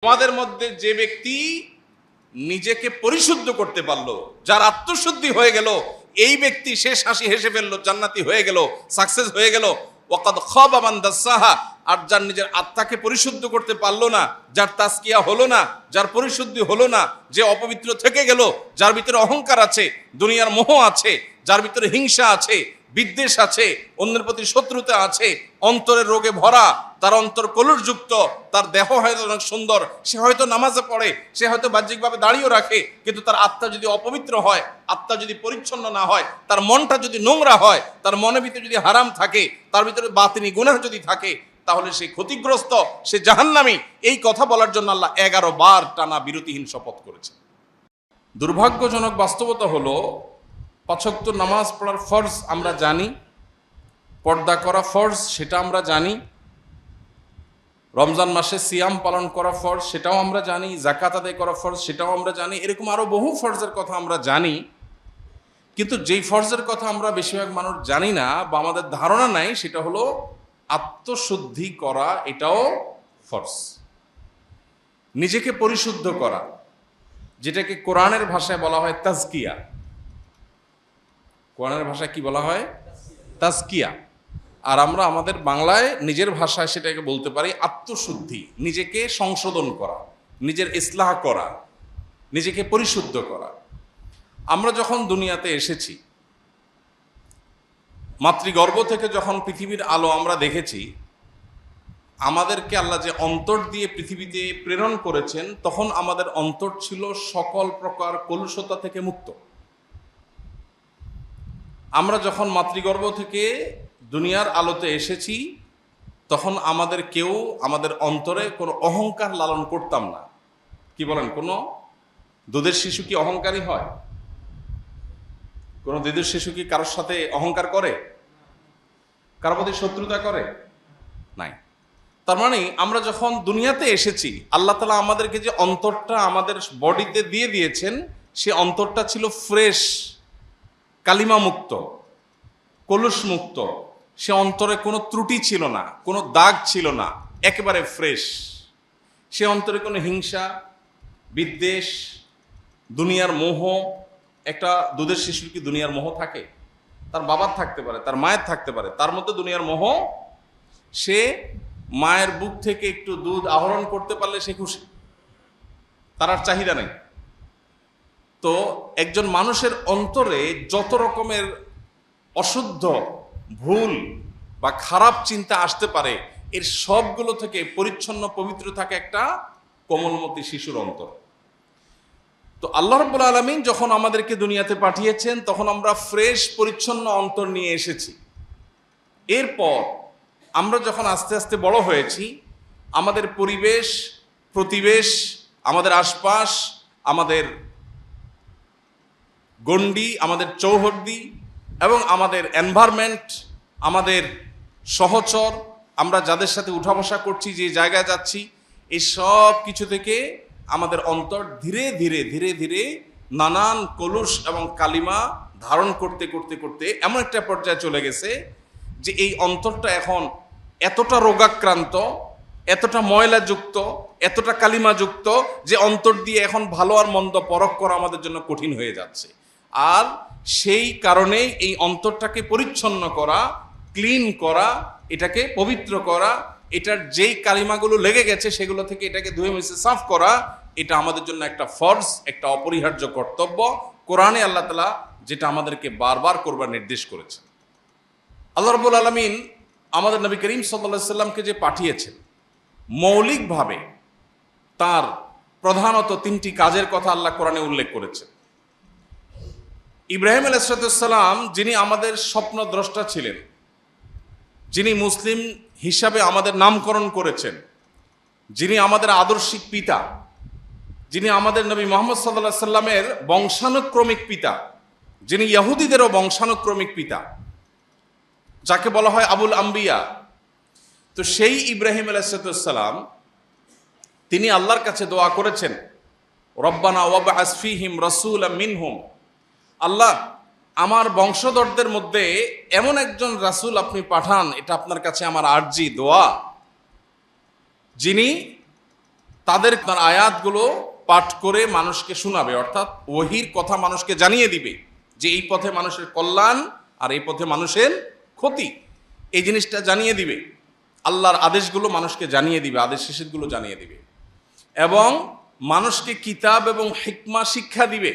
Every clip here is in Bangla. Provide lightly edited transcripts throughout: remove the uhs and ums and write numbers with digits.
আমাদের মধ্যে যে ব্যক্তি নিজেকে পরিশুদ্ধ করতে পারলো, যার আত্মশুদ্ধি হয়ে গেল, এই ব্যক্তি শেষ হাসি হেসে ফেললো, জান্নাতি হয়ে গেল, সাকসেস হয়ে গেল। ওয়াকাদ খাবা মান দাসাহা, আর যার নিজের আত্মাকে পরিশুদ্ধ করতে পারলো না, যার তাজকিয়া হলো না, যার পরিশুদ্ধি হলো না, যে অপবিত্র থেকে গেল, যার ভিতরে অহংকার আছে, দুনিয়ার মোহ আছে, যার ভিতরে হিংসা আছে, বিদ্বেষ আছে, অন্যের প্রতি শত্রুতা আছে, অন্তরের রোগে ভরা, তার অন্তর কলুষযুক্ত, তার দেহ হয়তো অনেক সুন্দর, সে হয়তো নামাজে পড়ে, সে হয়তো বাহ্যিকভাবে দাঁড়িয়েও রাখে, কিন্তু তার আত্মা যদি অপবিত্র হয়, আত্মা যদি পরিচ্ছন্ন না হয়, তার মনটা যদি নোংরা হয়, তার মনের ভিতরে যদি হারাম থাকে, তার ভিতরে বাতিনি গুনাহ যদি থাকে, তাহলে সে ক্ষতিগ্রস্ত, সে জাহান্নামী। এই কথা বলার জন্য আল্লাহ 11 বার টানা বিরতিহীন শপথ করেছে। দুর্ভাগ্যজনক বাস্তবতা হলো, 5 ওয়াক্ত নামাজ পড়ার ফরজ আমরা জানি, পর্দা করা ফরজ সেটা আমরা জানি, রমজান মাসে সিয়াম পালন করা ফরজ সেটাও আমরা জানি, যাকাত আদায় করা ফরজ সেটাও আমরা জানি, এরকম আরো বহু ফরজের কথা আমরা জানি। কিন্তু যেই ফরজের কথা আমরা বেশিরভাগ মানুষ জানি না বা আমাদের ধারণা নাই, সেটা হলো আত্মশুদ্ধি করা, এটাও ফরজ। নিজেকে পরিশুদ্ধ করা, যেটাকে কোরআনের ভাষায় বলা হয় তাজকিয়া। কোরআনের ভাষায় কি বলা হয়? তাজকিয়া। আর আমরা আমাদের বাংলায় নিজের ভাষায় সেটাকে বলতে পারি আত্মশুদ্ধি, নিজেকে সংশোধন করা, নিজের ইসলাহ করা, নিজেকে পরিশুদ্ধ করা। আমরা যখন দুনিয়াতে এসেছি, মাতৃগর্ভ থেকে যখন পৃথিবীর আলো আমরা দেখেছি, আমাদেরকে আল্লাহ যে অন্তর দিয়ে পৃথিবীতে প্রেরণ করেছেন, তখন আমাদের অন্তর ছিল সকল প্রকার কলুষতা থেকে মুক্ত। আমরা যখন মাতৃগর্ভ থেকে দুনিয়ার আলোতে এসেছি, তখন আমাদের কেউ আমাদের অন্তরে কোনো অহংকার লালন করতাম না। কি বলেন, কোনো দুধের শিশু কি অহংকারী হয়? কোনো দুধের শিশু কি কারোর সাথে অহংকার করে? কারোর প্রতি শত্রুতা করে? নাই। তার মানে আমরা যখন দুনিয়াতে এসেছি, আল্লাহ তাআলা আমাদেরকে যে অন্তরটা আমাদের বডিতে দিয়ে দিয়েছেন, সে অন্তরটা ছিল ফ্রেশ, কালিমা মুক্ত, কলুষ মুক্ত। সে অন্তরে কোনো ত্রুটি ছিল না, কোনো দাগ ছিল না, একেবারে ফ্রেশ। সে অন্তরে কোনো হিংসা, বিদ্বেষ, দুনিয়ার মোহ। একটা দুধের শিশুর কি দুনিয়ার মোহ থাকে? তার বাবার থাকতে পারে, তার মায়ের থাকতে পারে, তার মধ্যে দুনিয়ার মোহ। সে মায়ের বুক থেকে একটু দুধ আহরণ করতে পারলে সে খুশি, তার আর চাহিদা নেই। তো একজন মানুষের অন্তরে যত রকমের অশুদ্ধ, ভুল বা খারাপ চিন্তা আসতে পারে, এর সবগুলো থেকে পরিচ্ছন্ন, পবিত্র থাকে একটা কোমলমতি শিশুর অন্তর। তো আল্লাহ রাব্বুল আলামিন যখন আমাদেরকে দুনিয়াতে পাঠিয়েছেন, তখন আমরা ফ্রেশ, পরিচ্ছন্ন অন্তর নিয়ে এসেছি। এরপর আমরা যখন আস্তে আস্তে বড় হয়েছি, আমাদের পরিবেশ, প্রতিবেশ, আমাদের আশপাশ, আমাদের গণ্ডি, আমাদের চৌহদ্দি এবং আমাদের এনভায়রনমেন্ট, আমাদের সহচর, আমরা যাদের সাথে উঠা বসা করছি, যে জায়গায় যাচ্ছি, এই সব কিছু থেকে আমাদের অন্তর ধীরে ধীরে ধীরে ধীরে নানান কলুষ এবং কালিমা ধারণ করতে করতে করতে এমন একটা পর্যায়ে চলে গেছে যে এই অন্তরটা এখন এতটা রোগাক্রান্ত, এতটা ময়লাযুক্ত, এতটা কালিমাযুক্ত, যে অন্তর দিয়ে এখন ভালো আর মন্দ পরখ করা আমাদের জন্য কঠিন হয়ে যাচ্ছে। আর সেই কারণে এই অন্তরটাকে পরিচ্ছন্ন করা, ক্লিন করা, এটাকে পবিত্র করা, এটার যেই কালিমাগুলো লেগে গেছে সেগুলো থেকে এটাকে ধুয়ে মুছে সাফ করা, এটা আমাদের জন্য একটা ফরজ, একটা অপরিহার্য কর্তব্য। কোরআনে আল্লাহ তাআলা যেটা আমাদেরকে বারবার করবার নির্দেশ করেছেন। আল্লাহ রাব্বুল আলামিন আমাদের নবী করিম সাল্লাল্লাহু আলাইহি সাল্লামকে যে পাঠিয়েছেন, মৌলিকভাবে তার প্রধানত 3টি কাজের কথা আল্লাহ কোরআনে উল্লেখ করেছেন। ইব্রাহিম আলাইহিস সালাম, যিনি আমাদের স্বপ্নদ্রষ্টা ছিলেন, যিনি মুসলিম হিসাবে আমাদের নামকরণ করেছেন, যিনি আমাদের আদর্শিক পিতা, যিনি আমাদের নবী মুহাম্মদ সাল্লাল্লাহু আলাইহি সাল্লামের বংশানুক্রমিক পিতা, যিনি ইহুদিদেরও বংশানুক্রমিক পিতা, যাকে বলা হয় আবুল আম্বিয়া। তো সেই ইব্রাহিম আলাইহিস সালাম, তিনি আল্লাহর কাছে দোয়া করেছেন, রব্বানা ওয়াবআস ফীহিম রাসূলাম মিনহুম, আল্লাহ আমার বংশধরদের মধ্যে এমন একজন রাসূল আপনি পাঠান, এটা আপনার কাছে আমার আরজি, দোয়া, যিনি তাদের তার আয়াতগুলো পাঠ করে মানুষকে শোনাবে, অর্থাৎ ওহির কথা মানুষকে জানিয়ে দিবে যে এই পথে মানুষের কল্যাণ আর এই পথে মানুষের ক্ষতি, এই জিনিসটা জানিয়ে দিবে। আল্লাহর আদেশগুলো মানুষকে জানিয়ে দিবে, আদেশ নিষেধগুলো জানিয়ে দিবে, এবং মানুষকে কিতাব এবং হিকমা শিক্ষা দিবে,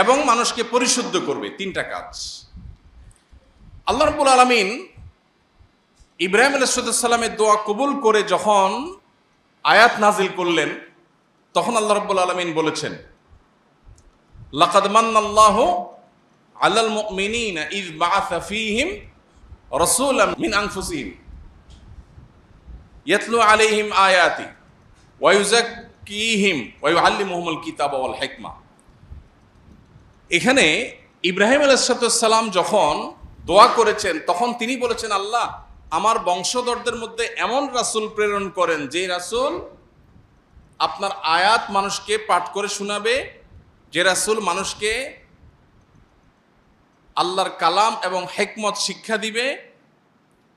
এবং মানুষকে পরিশুদ্ধ করবে। তিনটা কাজ। আল্লাহ রাব্বুল আলামিন ইব্রাহিম আলাইহিস সালামের দোয়া কবুল করে যখন আয়াত নাজিল করলেন, তখন আল্লাহ রাব্বুল আলামিন বলেছেন, লাকাদ মান্নাল্লাহু আলাল মুমিনিনা ইয বাআসা ফীহিম রাসূলাম মিন আনফুসিহিম ইয়াতলু আলাইহিম আয়াতি ওয়া ইউযাক্কিহিম ওয়া ইউআল্লিমুহুমুল কিতাবা ওয়াল হিকমা। এখানে ইব্রাহিম আলাইহিস সালাম যখন দোয়া করেছেন, তখন তিনি বলেছেন, আল্লাহ আমার বংশধরদের মধ্যে এমন রাসূল প্রেরণ করেন যে রাসূল আপনার আয়াত মানুষকে পাঠ করে শোনাবে, যে রাসূল মানুষকে আল্লাহর কালাম এবং হিকমত শিক্ষা দিবে,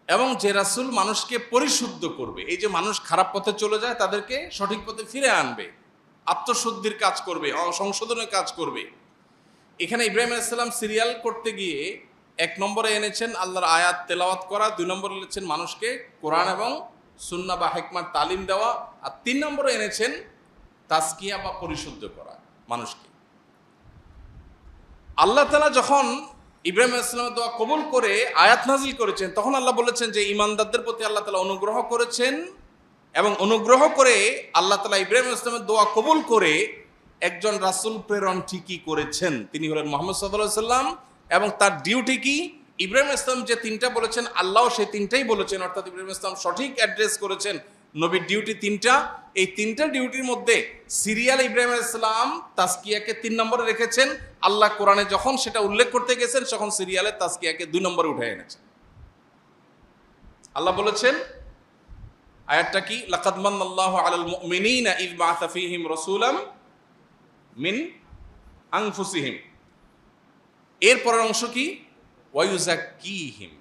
এবং যে রাসূল মানুষকে পরিশুদ্ধ করবে। এই যে মানুষ খারাপ পথে চলে যায় তাদেরকে সঠিক পথে ফিরে আনবে, আত্মশুদ্ধির কাজ করবে, সংশোধনের কাজ করবে। এখানে ইব্রাহিম আলাইহিস সালাম সিরিয়াল করতে গিয়ে 1 নম্বরে এনেছেন আল্লাহর আয়াত তেলাওয়াত করা, 2 নম্বরে এনেছেন মানুষকে কোরআন এবং সুন্নাহ বা হিকমার তালিম দেওয়া, আর 3 নম্বরে এনেছেন তাজকিয়া বা পরিশুদ্ধ করা মানুষকে। আল্লাহ তাআলা যখন ইব্রাহিম আলাইহিস সালামের দোয়া কবুল করে আয়াত নাজিল করেছেন, তখন আল্লাহ বলেছেন যে ঈমানদারদের প্রতি আল্লাহ তাআলা অনুগ্রহ করেছেন, এবং অনুগ্রহ করে আল্লাহ তাআলা ইব্রাহিম আলাইহিস সালামের দোয়া কবুল করে একজন রাসূল প্রেরণ ঠিকই করেছেন। তিনি হলেন মুহাম্মদ সাল্লাল্লাহু আলাইহি সাল্লাম, এবং তার ডিউটি কি? ইব্রাহিম আলাইহিস সালাম যে 3টা বলেছেন, আল্লাহও সেই 3টাই বলেছেন, অর্থাৎ ইব্রাহিম আলাইহিস সালাম সঠিক অ্যাড্রেস করেছেন। নবীর ডিউটি 3টা, এই 3টা ডিউটির মধ্যে সিরিয়াল ইব্রাহিম আলাইহিস সালাম তাজকিয়াকে 3 নম্বরে রেখেছেন। আল্লাহ কোরআনে যখন সেটা উল্লেখ করতে গেছেন, তখন সিরিয়ালে তাজকিয়াকে 2 নম্বরে উঠে এনেছেন। আল্লাহ বলেছেন, আয়াতটা কি? লাকাদ মান্নাল্লাহু আলাল মুমিনিনা ইয বাআসা ফীহিম রাসূলাম মিন আনফুসিহিম। এর পরের অংশ কি? ওয়া ইউযাক্কিহিম।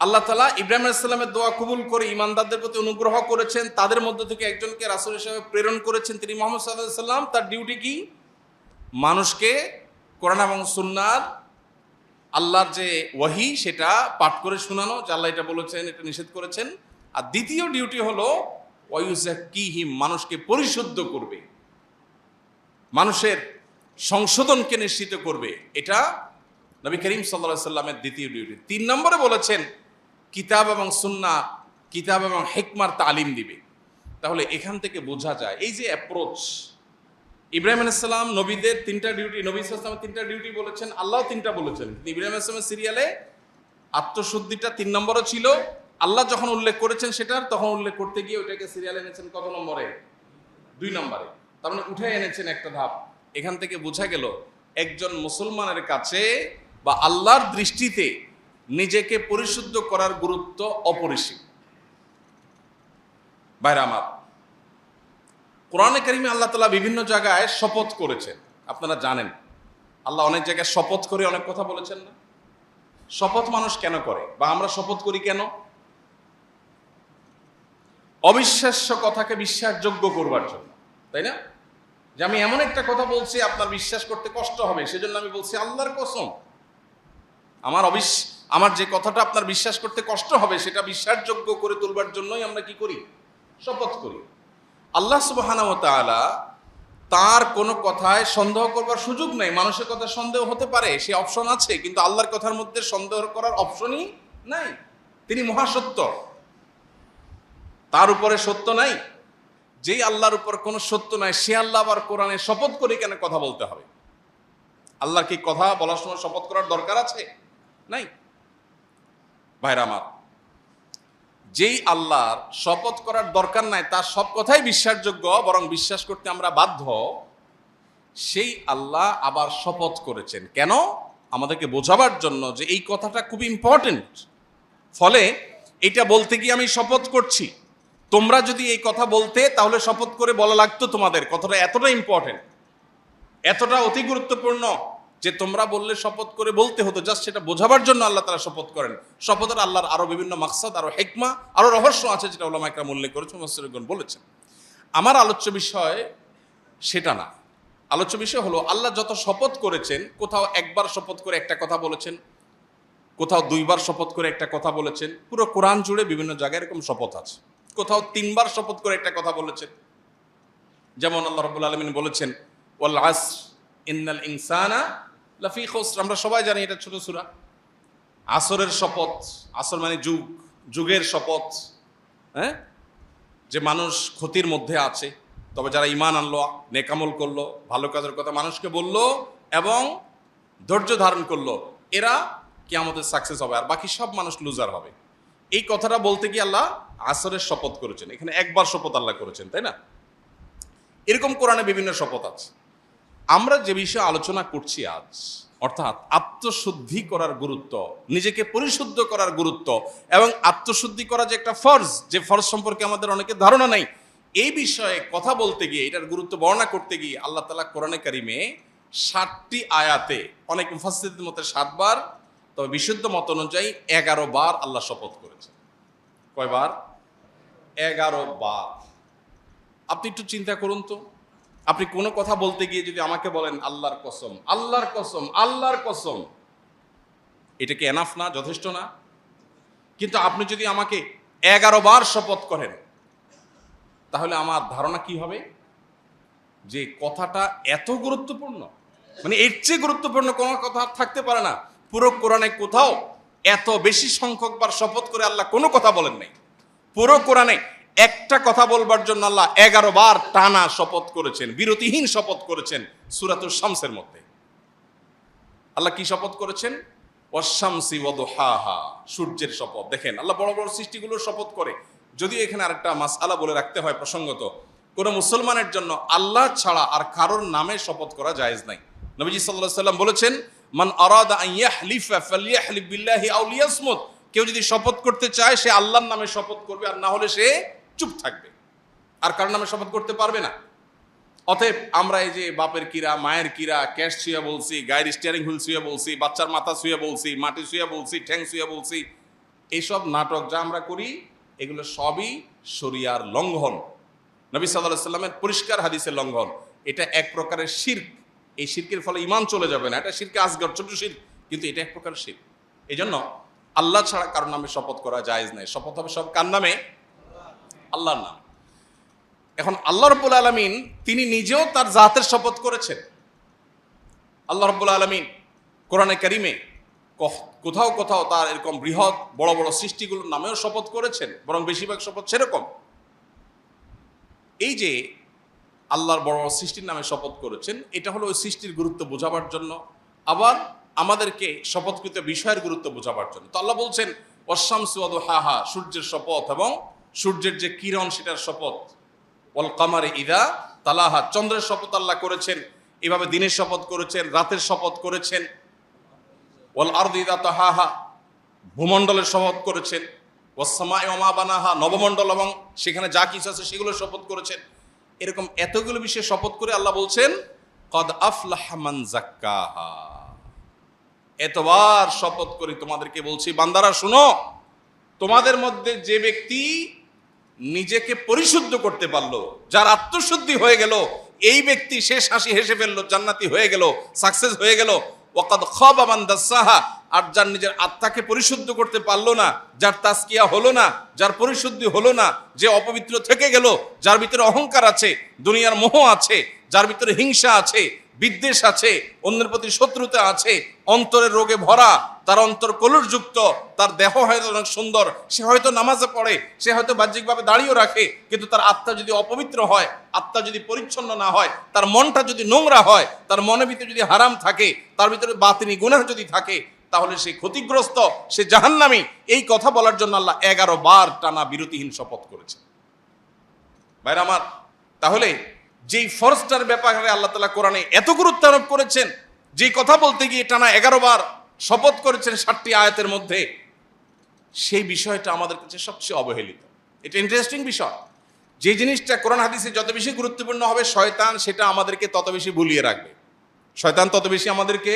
আল্লাহ তাআলা ইব্রাহিম আলাইহিস সালামের দোয়া কবুল করে ঈমানদারদের প্রতি অনুগ্রহ করেছেন, তাদের মধ্য থেকে একজনকে রাসূল হিসেবে প্রেরণ করেছেন, তিনি মুহাম্মদ সাল্লাল্লাহু আলাইহি সাল্লাম। তার ডিউটি কি? মানুষকে কোরআন এবং সুন্নাহর আল্লাহর যে ওয়াহি সেটা পাঠ করে শোনানো, যে আল্লাহ এটা বলেছেন, এটা নিষেধ করেছেন। আর দ্বিতীয় ডিউটি হলো ওয়া ইউযাক্কিহিম, মানুষকে পরিশুদ্ধ করবে, মানুষের সংশোধনকে নিশ্চিত করবে। এটা নবী করিম সাল্লাল্লাহু আলাইহি সাল্লামের দ্বিতীয় ডিউটি। 3 নম্বরে বলেছেন কিতাব এবং সুন্নাহ, কিতাব এবং হিকমার তালিম দিবে। তাহলে এখান থেকে বোঝা যায় এই যে অ্যাপ্রোচ, ইব্রাহিম আলাইহিস সালাম নবীদের 3টা ডিউটি, নবী সাল্লাল্লাহু আলাইহি ওয়াসাল্লাম 3টা ডিউটি বলেছেন, আল্লাহও 3টা বলেছেন। ইব্রাহিম আলাইহিস সালামের সিরিয়ালে আত্মশুদ্ধিটা 3 নম্বরে ছিল, আল্লাহ যখন উল্লেখ করেছেন সেটার, তখন উল্লেখ করতে গিয়ে ওটাকে সিরিয়ালে এনেছেন কত নম্বরে? 2 নম্বরে। তার মানে উঠে এনেছেন একটা ধাপ। এখান থেকে বোঝা গেল একজন মুসলমানের কাছে বা আল্লাহর দৃষ্টিতে নিজেকে পরিশুদ্ধ করার গুরুত্ব অপরিসীম। ভাইরা আমার, কোরআনে কারিমে আল্লাহ তাআলা বিভিন্ন জায়গায় শপথ করেছেন, আপনারা জানেন। আল্লাহ অনেক জায়গায় শপথ করে অনেক কথা বলেছেন না? শপথ মানুষ কেন করে, বা আমরা শপথ করি কেন? অবিশ্বাস্য কথাকে বিশ্বাসযোগ্য করবার জন্য, তাই না? যে আমি এমন একটা কথা বলছি আপনার বিশ্বাস করতে কষ্ট হবে, সেজন্য আমি বলছি আল্লাহর কসম। আমার যে কথাটা আপনার বিশ্বাস করতে কষ্ট হবে সেটা বিশ্বাসযোগ্য করে তুলবার জন্যই আমরা কি করি? শপথ করি। আল্লাহ সুবহানাহু ওয়া তাআলা তার কোনো কথায় সন্দেহ করবার সুযোগ নেই। মানুষের কথা সন্দেহ হতে পারে, সে অপশন আছে, কিন্তু আল্লাহর কথার মধ্যে সন্দেহ করার অপশনই নাই। তিনি মহাসত্য, তার উপরে সত্য নাই। যেই আল্লাহর উপর কোনো সত্য নাই, সে আল্লাহ আবার কোরআনে শপথ করে কেন কথা বলতে হবে? আল্লাহর কি কথা বলার সময় শপথ করার দরকার আছে? নাই। ভাইরা আমার, যেই আল্লাহর শপথ করার দরকার নাই, তার সব কথাই বিশ্বাসযোগ্য, বরং বিশ্বাস করতে আমরা বাধ্য, সেই আল্লাহ আবার শপথ করেছেন কেন? আমাদেরকে বোঝাবার জন্য যে এই কথাটা খুব ইম্পর্টেন্ট। ফলে এটা বলতে গিয়ে আমি শপথ করছি, তোমরা যদি এই কথা বলতে, তাহলে শপথ করে বলা লাগতো তোমাদের। কথাটা এতটা ইম্পর্টেন্ট, এতটা অতি গুরুত্বপূর্ণ যে তোমরা বললে শপথ করে বলতে হতো। জাস্ট সেটা বোঝাবার জন্য আল্লাহ তাআলা শপথ করেন। শপথের আল্লাহর আরো বিভিন্ন মাকসাদ, আরো হিকমা, আরো রহস্য আছে, যেটা উলামা ইকরাম উল্লেখ করেছেন, মুফাসসিরগণ বলেছেন। আমার আলোচ্য বিষয় সেটা না। আলোচ্য বিষয় হলো আল্লাহ যত শপথ করেছেন, কোথাও একবার শপথ করে একটা কথা বলেছেন, কোথাও দুইবার শপথ করে একটা কথা বলেছেন। পুরো কোরআন জুড়ে বিভিন্ন জায়গায় এরকম শপথ আছে। কোথাও তিনবার শপথ করে একটা কথা বলেছেন, যেমন আল্লাহ রাব্বুল আলামিন বলেছেন ওয়াল আসর ইন্নাল ইনসানা লাফি খুসর। আমরা সবাই জানি এটা ছোট সূরা। আসরের শপথ, আসর মানে যুগ, যুগের শপথ, হ্যাঁ, যে মানুষ ক্ষতির মধ্যে আছে। তবে যারা ঈমান আনলো, নেকামল করলো, ভালো কাজের কথা মানুষকে বললো এবং ধৈর্য ধারণ করলো, এরা কিয়ামতের সাকসেস হবে, আর বাকি সব মানুষ লুজার হবে। এই কথাটা বলতে গিয়ে আল্লাহ আসরের শপথ করেছেন। এখানে একবার শপথ আল্লাহ করেছেন, তাই না? এরকম কোরআনে বিভিন্ন শপথ আছে। আমরা যে বিষয়ে আলোচনা করছি আজ, অর্থাৎ আত্মশুদ্ধি করার গুরুত্ব, নিজেকে পরিশুদ্ধ করার গুরুত্ব এবং আত্মশুদ্ধি করা যে একটা ফরজ, যে ফরজ সম্পর্কে আমাদের অনেকের ধারণা নাই, এই বিষয়ে কথা বলতে গিয়ে, এটার গুরুত্ব বর্ণনা করতে গিয়ে আল্লাহ তাআলা কোরআনে কারিমে 60টি আয়াতে, অনেক মুফাসসিরদের মতে 7 বার, তবে বিশুদ্ধ মত অনুযায়ী 11 বার আল্লাহ শপথ করেছেন। কয়বার? 11 বার। আপনি একটু চিন্তা করুন তো, আপনি কোনো কথা বলতে গিয়ে যদি আমাকে বলেন আল্লাহর কসম, আল্লাহর কসম, আল্লাহর কসম, এটা কি এনাফ না, যথেষ্ট না? কিন্তু আপনি যদি আমাকে 11 বার শপথ করেন, তাহলে আমার ধারণা কি হবে যে কথাটা এত গুরুত্বপূর্ণ, মানে এর চেয়ে গুরুত্বপূর্ণ কোনো কথা থাকতে পারে না। পুরো কোরআনে কোথাও এত বেশি সংখ্যক বার শপথ করে আল্লাহ কোনো কথা বলেন নাই। পুরো কোরআনে একটা কথা বলবার জন্য আল্লাহ 11 বার টানা শপথ করেছেন, বিরতিহীন শপথ করেছেন। সূরাতুশ শামসের মধ্যে আল্লাহ কি শপথ করেছেন? ওয়াশ-শামসি ওয়া দুহাহা, সূর্যের শপথ। দেখেন আল্লাহ বড় বড় সৃষ্টিগুলোর শপথ করে। যদিও এখানে আরেকটা মাসআলা বলে রাখতে হয় প্রসঙ্গত, কোনো মুসলমানের জন্য আল্লাহ ছাড়া আর কারোর নামে শপথ করা জায়েজ নাই। নবীজি সাল্লাল্লাহু আলাইহি সাল্লাম বলেছেন, মান আরাদা আন ইয়াহলিফা ফালইয়াহলিফ বিল্লাহি আও লিয়াসমুত। কেউ যদি শপথ করতে চায় সে আল্লাহর নামে শপথ করবে, আর না হলে সে চুপ থাকবে, আর কারোর নামে শপথ করতে পারবে না। অতএব আমরা এই যে বাপের কিরা, মায়ের কিরা, ক্যাশ ছুঁয়ে বলছি, গাড়ির স্টিয়ারিং হুইল ছুঁয়ে বলছি, বাচ্চার মাথা ছুঁয়ে বলছি, মাটি ছুঁয়ে বলছি, ঠ্যাং ছুঁয়ে বলছি, এইসব নাটক যা আমরা করি এগুলো সবই শরিয়ার লঙ্ঘন, নবী সাল্লাল্লাহু আলাইহি সাল্লামের পরিষ্কার হাদিসের লঙ্ঘন। এটা এক প্রকারের শিরক। এই শিরকের ফলে ঈমান চলে যাবে না, এটা শিরকে আসগর, ছোট শিরক, কিন্তু এটা এক প্রকার শিরক। এই জন্য আল্লাহ ছাড়া কারোর নামে শপথ করা জায়েজ নাই। শপথ হবে সব কার নামে? আল্লাহর নাম। এখন আল্লাহ রাব্বুল আলামিন তিনি নিজেও তার জাতের শপথ করেছেন। আল্লাহ রাব্বুল আলামিন কোরআনে কারিমে কোথাও কোথাও তার এরকম বৃহৎ বড় বড় সৃষ্টিগুলোর নামেও শপথ করেছেন, বরং বেশিরভাগ শপথ সেরকম। এই যে আল্লাহর বড় বড় সৃষ্টির নামে শপথ করেছেন, এটা হলো ওই সৃষ্টির গুরুত্ব বোঝাবার জন্য, আবার আমাদেরকে শপথকৃত বিষয়ের গুরুত্ব বোঝাবার জন্য। তো আল্লাহ বলছেন ওয়াশ-শামসি ওয়া দুহাহা, সূর্যের শপথ এবং সূর্যের যে কিরণ সেটার শপথ। ওয়াল কামারি ইযা তালাহা, চন্দ্রের শপথ আল্লাহ করেছেন। এভাবে দিনের শপথ করেছেন, রাতের শপথ করেছেন। ওয়াল আরদি ইযা তাহাহা, ভূমণ্ডলের শপথ করেছেন। ওয়াস সামাই ওয়া মা বানাহা, নবমণ্ডল এবং সেখানে যা কিছু আছে সেগুলোর শপথ করেছেন। এরকম এতগুলো বিষয়ে শপথ করে আল্লাহ বলছেন কদ আফলাহা মান যাক্কাহা। এতবার শপথ করে তোমাদেরকে বলছি বান্দারা শুনো, তোমাদের মধ্যে যে ব্যক্তি নিজেকে পরিশুদ্ধ করতে পারলো, যার আত্মশুদ্ধি হয়ে গেল, এই ব্যক্তি শেষ হাসি হেসে ফেললো, জান্নাতি হয়ে গেল, সাকসেস হয়ে গেল। ওয়াকাদ খাবা মান দাসাহা, আর যার নিজের আত্মাকে পরিশুদ্ধ করতে পারলো না, যার তাজকিয়া হলো না, যার পরিশুদ্ধি হলো না, যে অপবিত্র থেকে গেল, যার ভিতরে অহংকার আছে, দুনিয়ার মোহ আছে, যার ভিতরে হিংসা আছে, বিদ্বেষ আছে, অন্যের প্রতি শত্রুতা আছে, অন্তরের রোগে ভরা, তার অন্তর কলুষযুক্ত, তার দেহ হয়তো অনেক সুন্দর, সে হয়তো নামাজে পড়ে, সে হয়তো বাহ্যিকভাবে দাঁড়িয়েও রাখে, কিন্তু তার আত্মা যদি অপবিত্র হয়, আত্মা যদি পরিচ্ছন্ন না হয়, তার মনটা যদি নোংরা হয়, তার মনের ভিতরে যদি হারাম থাকে, তার ভিতরে বাতিনি গুনাহ যদি থাকে, তাহলে সে ক্ষতিগ্রস্ত, সে জাহান্নামী। এই কথা বলার জন্য আল্লাহ 11 বার টানা বিরতিহীন শপথ করেছে। ভাইরা আমার, তাহলে যেই ফরজটার ব্যাপারে আল্লাহ তাআলা কোরআনে এত গুরুত্ব আরোপ করেছেন, যেই কথা বলতে গিয়ে টানা 11 বার শপথ করেছেন 60টি আয়াতের মধ্যে, সেই বিষয়টা আমাদের কাছে সবচেয়ে অবহেলিত। এটা ইন্টারেস্টিং বিষয়। যে জিনিসটা কোরআন হাদিসে যত বেশি গুরুত্বপূর্ণ হবে, শয়তান সেটা আমাদেরকে তত বেশি ভুলিয়ে রাখবে। শয়তান তত বেশি আমাদেরকে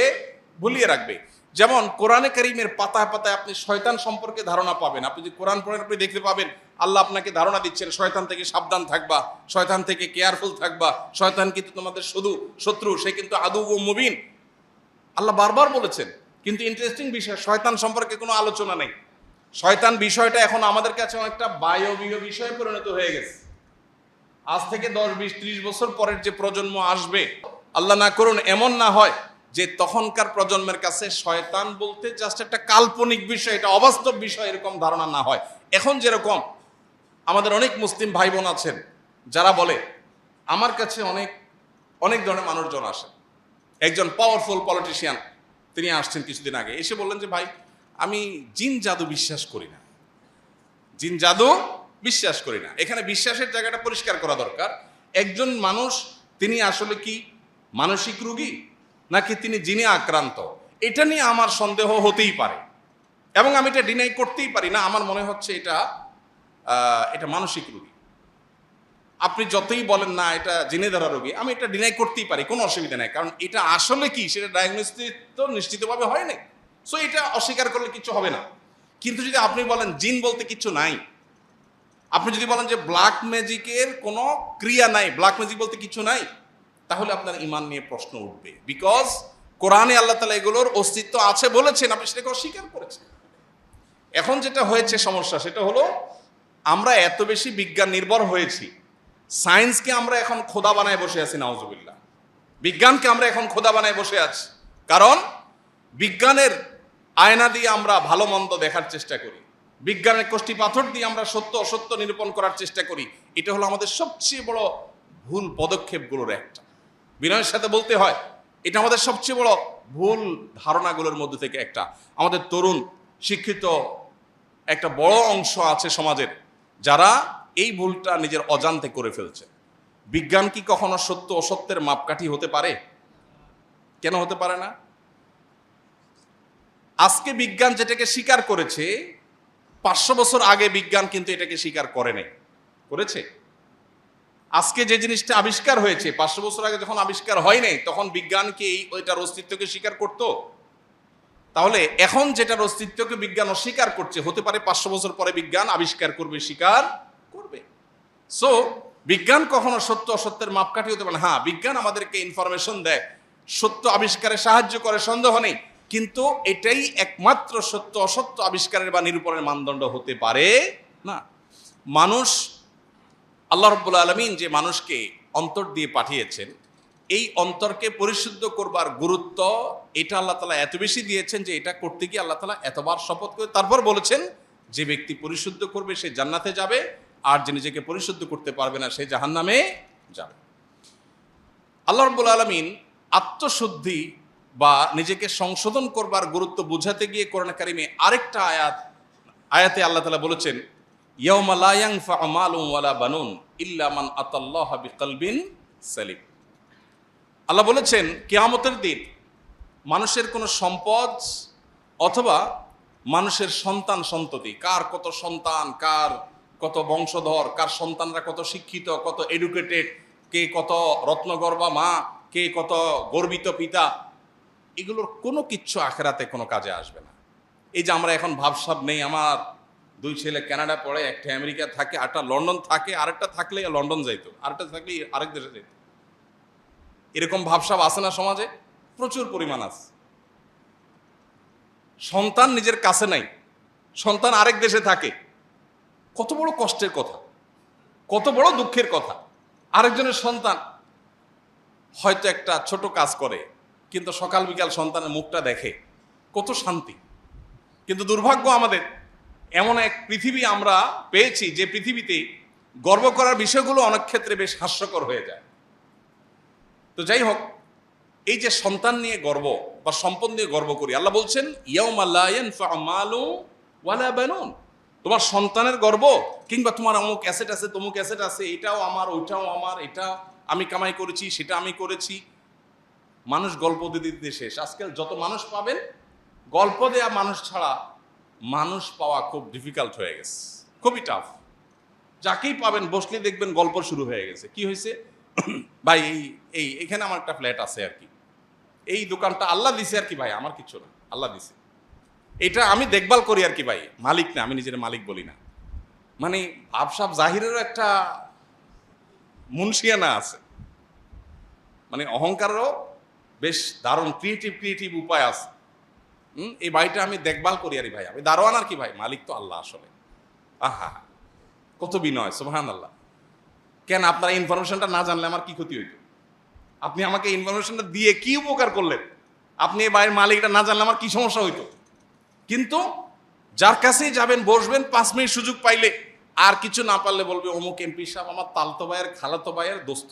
ভুলিয়ে রাখবে। যেমন কোরআনে কারীমের পাতায় পাতায় আপনি শয়তান সম্পর্কে ধারণা পাবেন। আপনি যদি কোরআন পড়েন আপনি দেখতে পাবেন আল্লাহ আপনাকে ধারণা দিচ্ছেন শয়তান থেকে সাবধান থাকবা, শয়তান থেকে কেয়ারফুল থাকবা, শয়তান কিন্তু তোমাদের শুধু শত্রু, সে কিন্তু আদু ও মুবিন, আল্লাহ বারবার বলেছেন। কিন্তু ইন্টারেস্টিং বিষয়, শয়তান সম্পর্কে কোনো আলোচনা নেই। শয়তান বিষয়টা এখন আমাদের কাছে অনেকটা বায়বীয় বিষয়ে পরিণত হয়ে গেছে। আজ থেকে 10, 20, 30 বছর পরের যে প্রজন্ম আসবে, আল্লাহ না করুন এমন না হয় যে তখনকার প্রজন্মের কাছে শয়তান বলতে জাস্ট একটা কাল্পনিক বিষয়, এটা অবাস্তব বিষয়, এরকম ধারণা না হয়। এখন যেরকম আমাদের অনেক মুসলিম ভাই বোন আছেন যারা বলে, আমার কাছে অনেক অনেক ধরনের মানুষজন আসে। একজন পাওয়ারফুল পলিটিশিয়ান তিনি আসছেন কিছুদিন আগে, এসে বললেন যে ভাই আমি জিন জাদু বিশ্বাস করি না, জিন জাদু বিশ্বাস করি না। এখানে বিশ্বাসের জায়গাটা পরিষ্কার করা দরকার। একজন মানুষ তিনি আসলে কি মানসিক রোগী নাকি তিনি জিনে আক্রান্ত, এটা নিয়ে আমার সন্দেহ হতেই পারে এবং আমি এটা ডিনাই করতেই পারি না। আমার মনে হচ্ছে এটা মানসিক রোগী। আপনি যতই বলেন না এটা জিনে ধরা রোগী, আমি এটা ডিনাই করতেই পারি, কোনো অসুবিধা নেই, কারণ এটা আসলে কি সেটা ডায়াগনোসিস তো নিশ্চিতভাবে হয় নাই। সো এটা অস্বীকার করলে কিছু হবে না। কিন্তু যদি আপনি বলেন জিন বলতে কিছু নাই, আপনি যদি বলেন যে ব্ল্যাক ম্যাজিকের কোনো ক্রিয়া নাই, ব্ল্যাক ম্যাজিক বলতে কিছু নাই, তাহলে আপনার ঈমান নিয়ে প্রশ্ন উঠবে। বিকজ কোরআনে আল্লাহ তাআলা এগুলোর অস্তিত্ব আছে বলেছেন, আপনি সেটাকে অস্বীকার করেছেন। এখন যেটা হয়েছে সমস্যা, সেটা হলো আমরা এত বেশি বিজ্ঞান নির্ভর হয়েছি, সায়েন্সকে আমরা এখন খোদা বানায় বসে আছি, নাউজুবিল্লাহ। বিজ্ঞানকে আমরা এখন খোদা বানায় বসে আছি, কারণ বিজ্ঞানের আয়না দিয়ে আমরা ভালো মন্দ দেখার চেষ্টা করি, বিজ্ঞানের কষ্টি পাথর দিয়ে আমরা সত্য অসত্য নিরূপণ করার চেষ্টা করি। এটা হলো আমাদের সবচেয়ে বড় ভুল পদক্ষেপগুলোর একটা। বিনয়ের সাথে বলতে হয়, এটা আমাদের সবচেয়ে বড় ভুল ধারণাগুলোর মধ্যে থেকে একটা। আমাদের তরুণ শিক্ষিত একটা বড় অংশ আছে সমাজের, যারা এই ভুলটা নিজের অজান্তে করে ফেলছে। বিজ্ঞান কি কখনো সত্য অসত্যের মাপকাঠি হতে পারে? কেন হতে পারে না? আজকে বিজ্ঞান যেটাকে স্বীকার করেছে, 500 বছর আগে বিজ্ঞান কিন্তু এটাকে স্বীকার করে নাই, করেছে? আজকে যে জিনিসটা আবিষ্কার হয়েছে 500 বছর আগে যখন আবিষ্কার হয় নাই, তখন বিজ্ঞান কি ওইটার অস্তিত্বকে স্বীকার করতো? তাহলে এখন যেটার অস্তিত্বকে বিজ্ঞান অস্বীকার করছে, হতে পারে 500 বছর পরে বিজ্ঞান আবিষ্কার করবে, স্বীকার করবে। সো বিজ্ঞান কখনো সত্য অসত্যের মাপকাঠি হতে পারে না। হ্যাঁ, বিজ্ঞান আমাদেরকে ইনফরমেশন দেয়, সত্য আবিষ্কারে সাহায্য করে, সন্দেহ নেই, কিন্তু এটাই একমাত্র সত্য অসত্য আবিষ্কারের বা নিরূপণের মানদণ্ড হতে পারে না। মানুষ, আল্লাহ রাব্বুল আলামিন যে মানুষকে অন্তর দিয়ে পাঠিয়েছেন, এই অন্তরকে পরিশুদ্ধ করবার গুরুত্ব এটা আল্লাহ তাআলা এত বেশি দিয়েছেন যে এটা করতে গিয়ে আল্লাহ তাআলা এতবার শপথ করে তারপর বলেছেন যে ব্যক্তি পরিশুদ্ধ করবে সে জান্নাতে যাবে, আর যে নিজেকে পরিশুদ্ধ করতে পারবে না সে জাহান্নামে যাবে। আল্লাহ রাব্বুল আলামিন আত্মশুদ্ধি বা নিজেকে সংশোধন করবার গুরুত্ব বুঝাতে গিয়ে কোরআন কারিমে আরেকটা আয়াতে আল্লাহ তাআলা বলেছেন, ইয়াউমা লা ইয়ানফা'ু মালুন ওয়ালা বানুন ইল্লা মান আতাল্লাহা বিকলবিন সালিম। আল্লাহ বলেছেন কিয়ামতের দিন মানুষের কোনো সম্পদ অথবা মানুষের সন্তান সন্ততি, কার কত সন্তান, কার কত বংশধর, কার সন্তানরা কত শিক্ষিত, কত এডুকেটেড, কে কত রত্নগর্ভা মা, কে কত গর্বিত পিতা, এগুলোর কোনো কিচ্ছু আখেরাতে কোনো কাজে আসবে না। এই যে আমরা এখন ভাবসাব নেই, আমার 2 ছেলে কানাডা পড়ে, একটা আমেরিকা থাকে, আরেকটা লন্ডন থাকে, আরেকটা থাকলে লন্ডন যাইতো, আরেকটা থাকলে আরেক দেশে যাইত, এরকম ভাবসাব আছে না সমাজে? প্রচুর পরিমাণ আছে। সন্তান নিজের কাছে নাই, সন্তান আরেক দেশে থাকে, কত বড় কষ্টের কথা, কত বড় দুঃখের কথা। আরেকজনের সন্তান হয়তো একটা ছোট কাজ করে, কিন্তু সকাল বিকাল সন্তানের মুখটা দেখে, কত শান্তি। কিন্তু দুর্ভাগ্য আমাদের, এমন এক পৃথিবী আমরা পেয়েছি যে পৃথিবীতে গর্ব করার বিষয়গুলো অনেক ক্ষেত্রে বেশ হাস্যকর হয়ে যায়। তো যাই হোক, এই যে সন্তান নিয়ে গর্ব বা সম্পদ নিয়ে গর্ব করি, আল্লাহ বলছেন ইয়াউমা লা ইয়ানফা'ু মালুন ওয়ালা বানুন, তোমার সন্তানের গর্ব কিংবা তোমার অমুক অ্যাসেট আছে, তমুক অ্যাসেট আছে, এটাও আমার, ওইটাও আমার, এটা আমি কামাই করেছি, সেটা আমি করেছি। মানুষ গল্প দিতে শেষ। আজকাল যত মানুষ পাবেন, গল্প দেয়া মানুষ ছাড়া মানুষ পাওয়া খুব ডিফিকাল্ট হয়ে গেছে, খুবই টাফ। যাকেই পাবেন বসলে দেখবেন গল্প শুরু হয়ে গেছে। কি হয়েছে ভাই, এখানে আমার একটা ফ্ল্যাট আছে আর কি, এই দোকানটা আল্লাহ দিছে আর কি ভাই, আমার কিছু না, আল্লাহ দিছে। এটা আমি দেখভাল করি আর কি ভাই, মালিক না, আমি নিজের মালিক বলি না। মানে ভাবসাব জাহিরেরও একটা মুনশিয়ানা আছে, মানে অহংকারেরও বেশ দারুণ ক্রিয়েটিভ উপায় আছে। এই বাড়িটা আমি দেখভাল করি আরে ভাই, আমি দারোয়ান আর কি ভাই, মালিক তো আল্লাহ আসলে। আহা, কত বিনয়, সুবহানাল্লাহ। কেন আপনার ইনফরমেশনটা না জানলে আমার কি ক্ষতি হইতো? আপনি আমাকে ইনফরমেশনটা দিয়ে কি উপকার করলেন? আপনি এই বাড়ির মালিকটা না জানলে আমার কি সমস্যা হইতো? কিন্তু যার কাছেই যাবেন, বসবেন, 5 মিনিট সুযোগ পাইলে আর কিছু না পারলে বলবে অমুক এমপি সাহেব আমার তালতো ভাইয়ের খালাতো ভাইয়ের দোস্ত।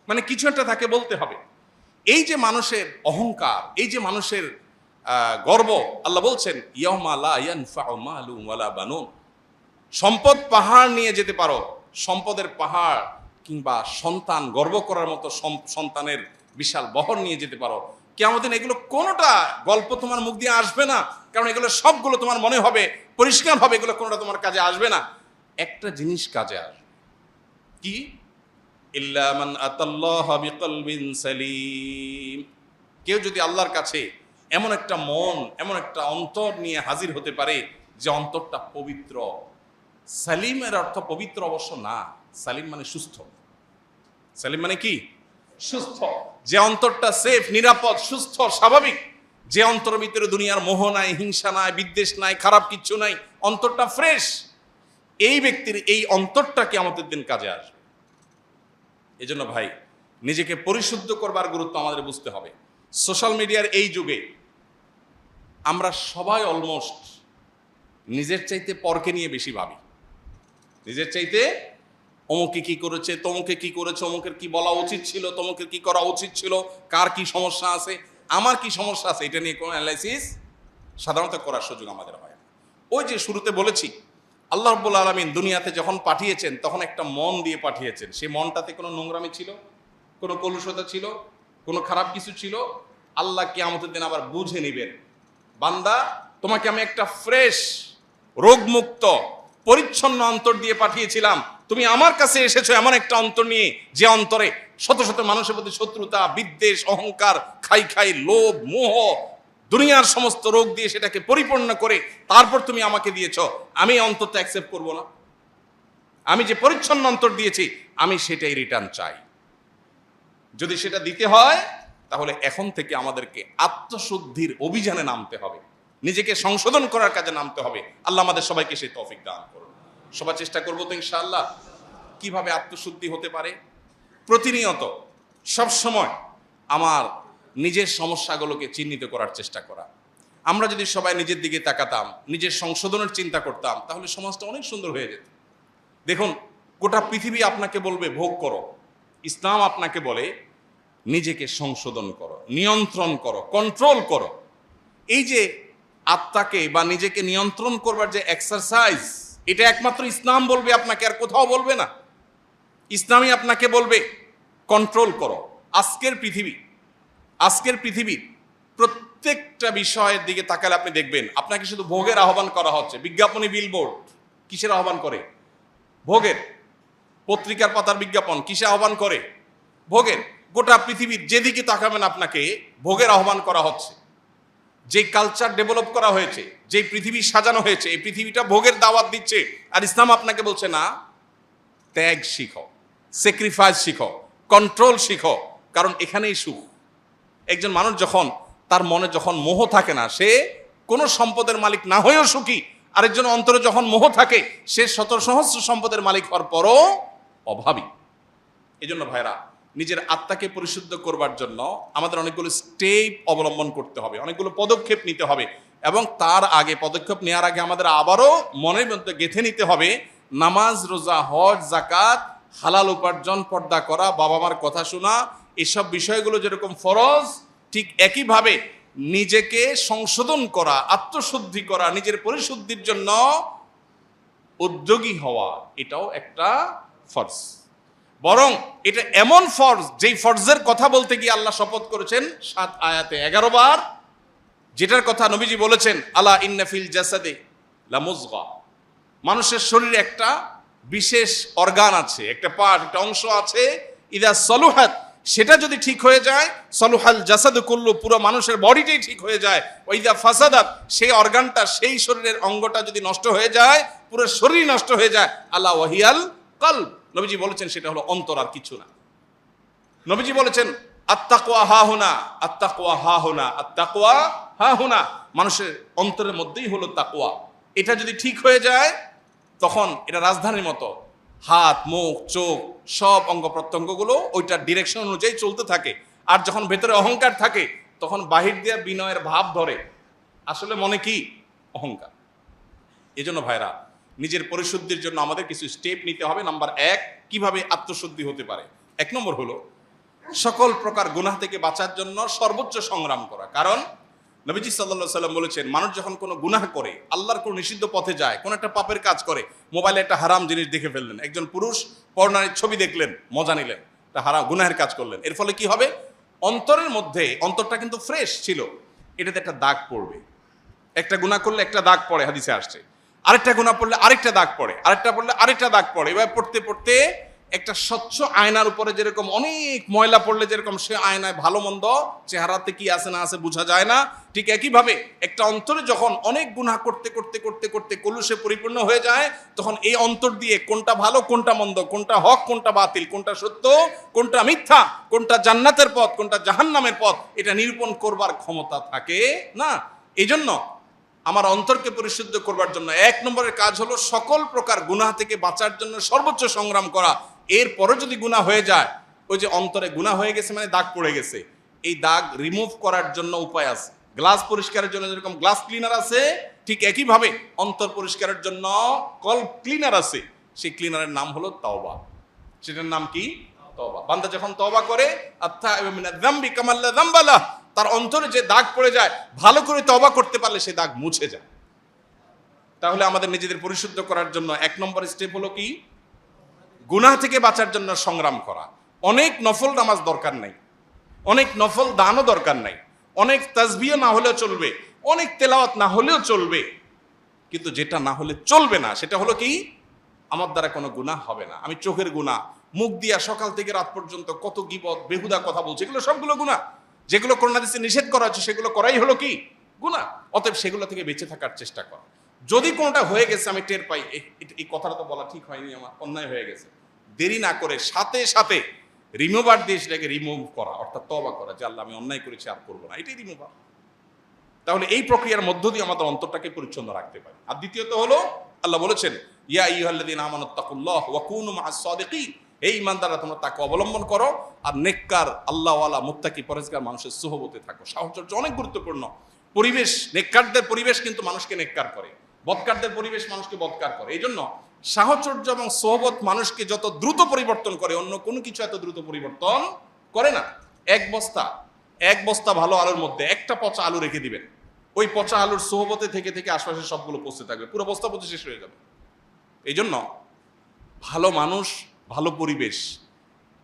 মানে কিছু একটা তাকে বলতে হবে। এই যে মানুষের অহংকার, এই যে মানুষের গর্ব, আল্লাহ বলছেন ইয়াউমা লা ইয়ানফাউ মালুন ওয়ালা বানুন। সম্পদ পাহাড় নিয়ে যেতে পারো, সম্পদের পাহাড় কিংবা সন্তান, গর্ব করার মতো সন্তানের বিশাল বহর নিয়ে যেতে পারো, কিয়ামতের দিন এগুলো কোনোটা গল্প তোমার মুখ দিয়ে আসবে না। কারণ এগুলো সবগুলো তোমার মনে হবে, পরিষ্কার হবে, এগুলো কোনোটা তোমার কাজে আসবে না। একটা জিনিস কাজে আসবে, কি? ইল্লা মান আতাল্লাহা বিকলবিন সালিম। কেউ যদি আল্লাহর কাছে এমন একটা মন, এমন একটা অন্তর নিয়ে হাজির হতে পারে যে অন্তরটা পবিত্র। সালিমের অর্থ পবিত্র অবশ্য না, সালিম মানে সুস্থ। সালিম মানে কি? সুস্থ। যে অন্তরটা সেফ, নিরাপদ, সুস্থ, স্বাভাবিক, যে অন্তরের ভিতরে দুনিয়ার মোহ নাই, হিংসা নাই, বিদ্বেষ নাই, খারাপ কিচ্ছু নাই, অন্তরটা ফ্রেশ, এই ব্যক্তির এই অন্তরটা কিয়ামতের দিন কাজে আসবে। এজন্য ভাই, নিজেকে পরিশুদ্ধ করবার গুরুত্ব আমাদের বুঝতে হবে। সোশ্যাল মিডিয়ার এই যুগে আমরা সবাই অলমোস্ট নিজের চাইতে পরকে নিয়ে বেশি ভাবি। নিজের চাইতে অমুকে কি করেছে, তমুকে কি করেছে, অমুকের কি বলা উচিত ছিল, তমুকের কি করা উচিত ছিল, কার কি সমস্যা আছে, আমার কি সমস্যা আছে, এটা নিয়ে কোনো অ্যানালাইসিস সাধারণত করার সুযোগ আমাদের হয় না। ওই যে শুরুতে বলেছি, আল্লাহ রাব্বুল আলামিন দুনিয়াতে যখন পাঠিয়েছেন তখন একটা মন দিয়ে পাঠিয়েছেন। সেই মনটাতে কোনো নোংরামি ছিল, কোনো কলুষতা ছিল, কোনো খারাপ কিছু ছিল? আল্লাহ কিয়ামতের দিন আবার বুঝে নিবেন, বান্দা তোমাকে আমি একটা ফ্রেশ, রোগমুক্ত, পরিচ্ছন্ন অন্তর দিয়ে পাঠিয়েছিলাম, তুমি আমার কাছে এসেছো এমন একটা অন্তর নিয়ে যে অন্তরে শত শত মানুষের প্রতি শত্রুতা, বিদ্বেষ, অহংকার, খাই লোভ, মোহ, দুনিয়ার সমস্ত রোগ দিয়ে সেটাকে পরিপূর্ণ করে তারপর তুমি আমাকে দিয়েছো। আমি অন্তরটা অ্যাকসেপ্ট করব না? আমি যে পরিচ্ছন্ন অন্তর দিয়েছি আমি সেটাই রিটার্ন চাই। যদি সেটা দিতে হয় তাহলে এখন থেকে আমাদেরকে আত্মশুদ্ধির অভিযানে নামতে হবে, নিজেকে সংশোধন করার কাজে নামতে হবে। আল্লাহ আমাদের সবাইকে সেই তৌফিক দান করুন। সবাই চেষ্টা করবো তো ইনশাআল্লাহ। কিভাবে আত্মশুদ্ধি হতে পারে? প্রতিনিয়ত সবসময় আমার নিজের সমস্যাগুলোকে চিহ্নিত করার চেষ্টা করা। আমরা যদি সবাই নিজের দিকে তাকাতাম, নিজের সংশোধনের চিন্তা করতাম, তাহলে সমাজটা অনেক সুন্দর হয়ে যেত। দেখুন, গোটা পৃথিবী আপনাকে বলবে ভোগ করো, ইসলাম আপনাকে বলে নিজেকে সংশোধন করো, নিয়ন্ত্রণ করো, কন্ট্রোল করো। এই যে আত্মাকে বা নিজেকে নিয়ন্ত্রণ করবার যে এক্সারসাইজ, এটা একমাত্র ইসলাম বলবে আপনাকে, আর কোথাও বলবে না। ইসলামই আপনাকে বলবে কন্ট্রোল করো। আজকের পৃথিবীর প্রত্যেকটা বিষয়ের দিকে তাকালে আপনি দেখবেন আপনাকে শুধু ভোগের আহ্বান করা হচ্ছে। বিজ্ঞাপনী বিলবোর্ড কিসের আহ্বান করে? ভোগের। পত্রিকার পাতার বিজ্ঞাপন কিসে আহ্বান করে? ভোগের। গোটা পৃথিবীর যেদিকে তাকাবেন আপনাকে ভোগের আহ্বান করা হচ্ছে। যে কালচার ডেভেলপ করা হয়েছে, যে পৃথিবী সাজানো হয়েছে, এই পৃথিবীটা ভোগের দাওয়াত দিচ্ছে। আর ইসলাম আপনাকে বলছে না, ত্যাগ শিখো, স্যাক্রিফাইস শিখো, কন্ট্রোল শিখো, কারণ এখানেই সুখ। একজন মানুষ যখন তার মনে যখন মোহ থাকে না, সে কোনো সম্পদের মালিক না হয়েও সুখী। আরেকজন অন্তরে যখন মোহ থাকে, সে শত সহস্র সম্পদের মালিক হওয়ার পরও অভাবী। এই জন্য ভাইরা, নিজের আত্মাকে পরিশুদ্ধ করবার জন্য আমাদের অনেকগুলো স্টেপ অবলম্বন করতে হবে, অনেকগুলো পদক্ষেপ নিতে হবে। এবং তার আগে, পদক্ষেপ নেওয়ার আগে আমাদের আবারও মনের মধ্যে গেঁথে নিতে হবে, নামাজ, রোজা, হজ, যাকাত, হালাল উপার্জন, পর্দা করা, বাবা মার কথা শোনা, এসব বিষয়গুলো যেরকম ফরজ, ঠিক একইভাবে নিজেকে সংশোধন করা, আত্মশুদ্ধি করা, নিজের পরিশুদ্ধির জন্য উদ্যোগী হওয়া, এটাও একটা ফরজ। বরং এটা এমন ফরজ, যেই ফরজের কথা বলতে গিয়ে আল্লাহ শপথ করেছেন 7 আয়াতে 11 বার, যেটার কথা নবীজি বলেছেন, আলা ইন্না ফিল জাসাদে লামুজগা। মানুষের শরীরে একটা বিশেষ অর্গান আছে, একটা পার্ট, একটা অংশ আছে, ইদা সলুহাত, সেটা যদি ঠিক হয়ে যায়, সলুহাল জাসাদ কুল্লু, পুরো মানুষের বডিটাই ঠিক হয়ে যায়। ওইদা ফাসাদাত, সেই অর্গানটা, সেই শরীরের অঙ্গটা যদি নষ্ট হয়ে যায়, পুরো শরীর নষ্ট হয়ে যায়। আল্লাহ ওয়াহিয়াল কলব, নবীজি বলেছেন সেটা হলো অন্তর, আর কিছু না। নবীজি বলেছেন আত্তাকওয়া হাহুনা, আত্তাকওয়া হাহুনা, আত্তাকওয়া হাহুনা, মানুষের অন্তরের মধ্যেই হলো তাকওয়া। এটা যদি ঠিক হয়ে যায়, তখন এটা রাজধানীর মতো, হাত, মুখ, চোখ, সব অঙ্গ প্রত্যঙ্গগুলো ওইটার ডিরেকশন অনুযায়ী চলতে থাকে। আর যখন ভেতরে অহংকার থাকে, তখন বাহির দিয়ে বিনয়ের ভাব ধরে, আসলে মনে কি অহংকার। এজন্য ভাইরা, নিজের পরিশুদ্ধির জন্য আমাদের কিছু স্টেপ নিতে হবে। নাম্বার 1, কিভাবে আত্মশুদ্ধি হতে পারে। 1 নম্বর হলো সকল প্রকার গুনাহ থেকে বাঁচার জন্য সর্বোচ্চ সংগ্রাম করা। কারণ নবীজি সাল্লাল্লাহু আলাইহি সাল্লাম বলেছেন, মানুষ যখন কোনো গুনাহ করে, আল্লাহর কোনো নিষিদ্ধ পথে যায়, কোনো একটা পাপের কাজ করে, মোবাইলে একটা হারাম জিনিস দেখে ফেললেন, একজন পুরুষ পর্নোর ছবি দেখলেন, মজা নিলেন, একটা হারাম গুনাহের কাজ করলেন, এর ফলে কি হবে? অন্তরের মধ্যে, অন্তরটা কিন্তু ফ্রেশ ছিল, এটাতে একটা দাগ পড়বে। একটা গুনাহ করলে একটা দাগ পড়ে, হাদিসে আসছে। আরেকটা গুনাহ পড়লে আরেকটা দাগ পড়ে, আরেকটা পড়লে আরেকটা দাগ পড়ে। এভাবে পড়তে পড়তে একটা স্বচ্ছ আয়নার উপরে যেরকম অনেক ময়লা পড়লে যেরকম সে আয়নায় ভালো মন্দ চেহারাতে কি আছে না আছে বোঝা যায় না, ঠিক একইভাবে একটা অন্তরে যখন অনেক গুনাহ করতে করতে করতে করতে কলুষে পরিপূর্ণ হয়ে যায়, তখন এই অন্তর দিয়ে কোনটা ভালো কোনটা মন্দ, কোনটা হক কোনটা বাতিল, কোনটা সত্য কোনটা মিথ্যা, কোনটা জান্নাতের পথ কোনটা জাহান্নামের পথ, এটা নিরূপণ করবার ক্ষমতা থাকে না। এই জন্য আমার অন্তরকে পরিশুদ্ধ করবার জন্য 1 নম্বরের কাজ হলো সকল প্রকার গুনাহ থেকে বাঁচার জন্য সর্বোচ্চ সংগ্রাম করা। এরপরে যদি গুনাহ হয়ে যায়, ওই যে অন্তরে গুনাহ হয়ে গেছে মানে দাগ পড়ে গেছে, এই দাগ রিমুভ করার জন্য উপায় আছে। গ্লাস পরিষ্কারের জন্য যেরকম গ্লাস ক্লিনার আছে, ঠিক একইভাবে অন্তর পরিষ্কারের জন্য কল্ব ক্লিনার আছে। সেই ক্লিনারের নাম হলো তওবা। সেটার নাম কি? তওবা। বান্দা যখন তওবা করে, আত্তাইবু মিনাজ যামবি কামাল্লা যামবালা, তার অন্তরে যে দাগ পড়ে যায়, ভালো করে তওবা করতে পারলে সেই দাগ মুছে যায়। তাহলে আমাদের নিজেদের পরিশুদ্ধ করার জন্য 1 নম্বর স্টেপ হলো কি? গুনাহ থেকে বাঁচার জন্য সংগ্রাম করা। অনেক নফল নামাজ দরকার নাই, অনেক নফল দানও দরকার নাই, অনেক তাসবিহ না হলেও চলবে, অনেক তেলাওয়াত না হলেও চলবে, কিন্তু যেটা না হলে চলবে না সেটা হলো কি? আমার দ্বারা কোনো গুনাহ হবে না। আমি চোখের গুনাহ, মুখ দিয়া সকাল থেকে রাত পর্যন্ত কত গীবত বেহুদা কথা বলছি, এগুলো সবগুলো গুনাহ। যেগুলো কোরআন হাদিসে নিষেধ করা হচ্ছে সেগুলো করাই হলো কি? গুনাহ। অতএব সেগুলো থেকে বেঁচে থাকার চেষ্টা কর। যদি কোনোটা হয়ে গেছে আমি টের পাই, এই কথাটা তো বলা ঠিক হয়নি, আমার অন্যায় হয়ে গেছে, দেরি না করে সাথে সাথে রিমুভার দিয়ে সেটাকে রিমুভ করা, অর্থাৎ তওবা করা যে আল্লাহ আমি অন্যায় করেছি, আর করবো না, এটাই রিমুভার। তাহলে এই প্রক্রিয়ার মধ্য দিয়ে আমাদের অন্তরটাকে পরিচ্ছন্ন রাখতে পারি। আর দ্বিতীয়ত হলো, আল্লাহ বলেছেন ইয়া আইয়ুহাল্লাযীনা আমানুত্তাকুল্লাহ ওয়া কুনু মা'আস সাদিকিন, এই ইমানদাররা তোমরা তাকে অবলম্বন করো আর নেককার আল্লাহওয়ালা মুত্তাকি পরহেজগার মানুষের সুহবতে থাকো। সাহচর্য অনেক গুরুত্বপূর্ণ। পরিবেশ, নেককারদের পরিবেশ কিন্তু মানুষকে নেককার করে, বদকারদের পরিবেশ মানুষকে বদকার করে। এই জন্য সাহচর্য এবং সোহবত মানুষকে যত দ্রুত পরিবর্তন করে, অন্য কোনো কিছু এত দ্রুত পরিবর্তন করে না। এক বস্তা ভালো আলুর মধ্যে একটা পচা আলু রেখে দিবেন, ওই পচা আলুর সোহবতে থেকে থেকে আশপাশের সবগুলো পচতে থাকবে, পুরো বস্তা পচে শেষ হয়ে যাবে। এই জন্য ভালো মানুষ, ভালো পরিবেশ,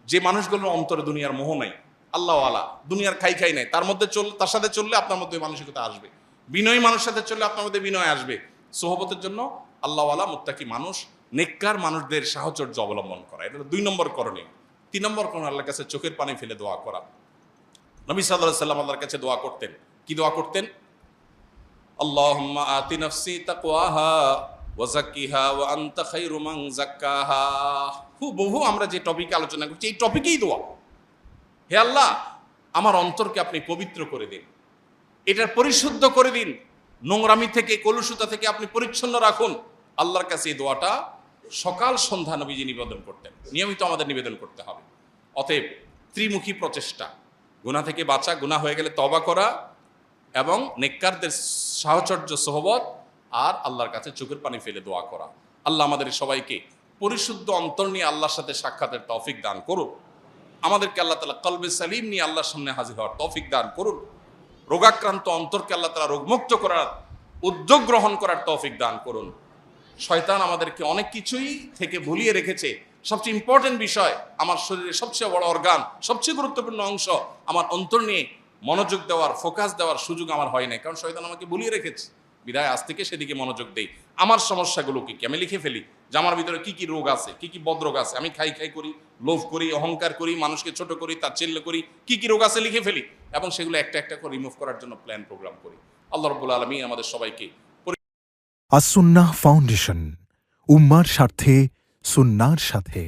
যে মানুষগুলোর অন্তরে দুনিয়ার মোহ নাই, আল্লাহওয়ালা, দুনিয়ার খাই নাই, তার সাথে চললে আপনার মধ্যে মানসিকতা আসবে। বিনয়ী মানুষের সাথে চললে আপনার মধ্যে বিনয় আসবে। সোহবতের জন্য আল্লাহওয়ালা মুত্তাকি মানুষ, নেককার মানুষদের সাহচর্য অবলম্বন করা, এটা 2 নম্বর করণীয়। 3 নম্বর করণীয়, আল্লাহর কাছে চোখের পানি ফেলে দোয়া করা। নবী সাল্লাল্লাহু আলাইহি ওয়াসাল্লাম আল্লাহর কাছে দোয়া করতেন। কি দোয়া করতেন? আল্লাহুম্মা আতি নাফসি তাকওয়াহা ওয়া যাক্কিহা ওয়া আনতা খায়রু মান যাক্কাহা। বহু আমরা যে টপিকে আলোচনা করছি এই টপিকেই দোয়া। হে আল্লাহ, আমার অন্তরকে আপনি পবিত্র করে দিন, এটার পরিশুদ্ধ করে দিন, নোংরামি থেকে, কলুষতা থেকে আপনি পরিচ্ছন্ন রাখুন। আল্লাহর কাছে এই দোয়াটা সকাল সন্ধ্যা নবীজি নিবেদন করতেন, নিয়মিত আমাদের নিবেদন করতে হবে। অতএব ত্রিমুখী প্রচেষ্টা, গুনাহ থেকে বাঁচা, গুনাহ হয়ে গেলে তওবা করা, এবং নেককারদের সাহচর্য সোহবত, আর আল্লাহর কাছে চোখের পানি ফেলে দোয়া করা। আল্লাহ আমাদের সবাইকে পরিশুদ্ধ অন্তর নিয়ে আল্লাহর সাথে সাক্ষাতের তৌফিক দান করুন। আমাদেরকে আল্লাহ তাআলা কলবে সালিম নিয়ে আল্লাহর সামনে হাজির হওয়ার তৌফিক দান করুন। রোগাক্রান্ত অন্তরকে আল্লাহ তাআলা রোগমুক্ত করার উদ্যোগ গ্রহণ করার তৌফিক দান করুন। শয়তান আমাদেরকে অনেক কিছুই থেকে ভুলিয়ে রেখেছে। সবচেয়ে ইম্পর্টেন্ট বিষয়, আমার শরীরের সবচেয়ে বড় অর্গান, সবচেয়ে গুরুত্বপূর্ণ অংশ, আমার অন্তর নিয়ে মনোযোগ দেওয়ার, ফোকাস দেওয়ার সুযোগ আমার হয় নাই, কারণ শয়তান আমাকে ভুলিয়ে রেখেছে। বিদায় আজ থেকে সেদিকে মনোযোগ দেই। আমার সমস্যাগুলো কি আমি লিখে ফেলি, যে আমার ভিতরে কি কি রোগ আছে, কি কি বদরোগ আছে, আমি খাই খাই করি, লোভ করি, অহংকার করি, মানুষকে ছোট করি, তাচ্ছিল্য করি, কি কি রোগ আছে লিখে ফেলি এবং সেগুলো একটা একটা করে রিমুভ করার জন্য প্ল্যান প্রোগ্রাম করি। আল্লাহ রাব্বুল আলামিন আমাদের সবাইকে আসুন্নাহ ফাউন্ডেশন, উম্মার স্বার্থে সুন্নাহর সাথে।